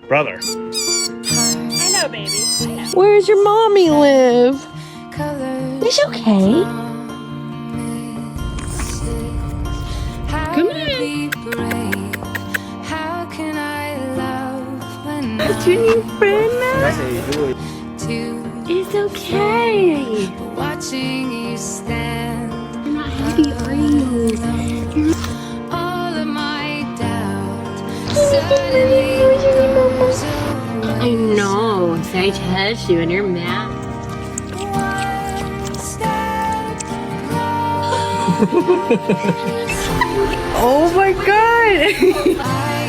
Brother. I know, baby. I know. Where's your mommy live? Is she okay? Come on. That's your new friend now? It's okay. Watching you stand. You're not happy, are you? All of my doubt suddenly goes away. I know. So I touched you and you're mad. One step Oh my god! I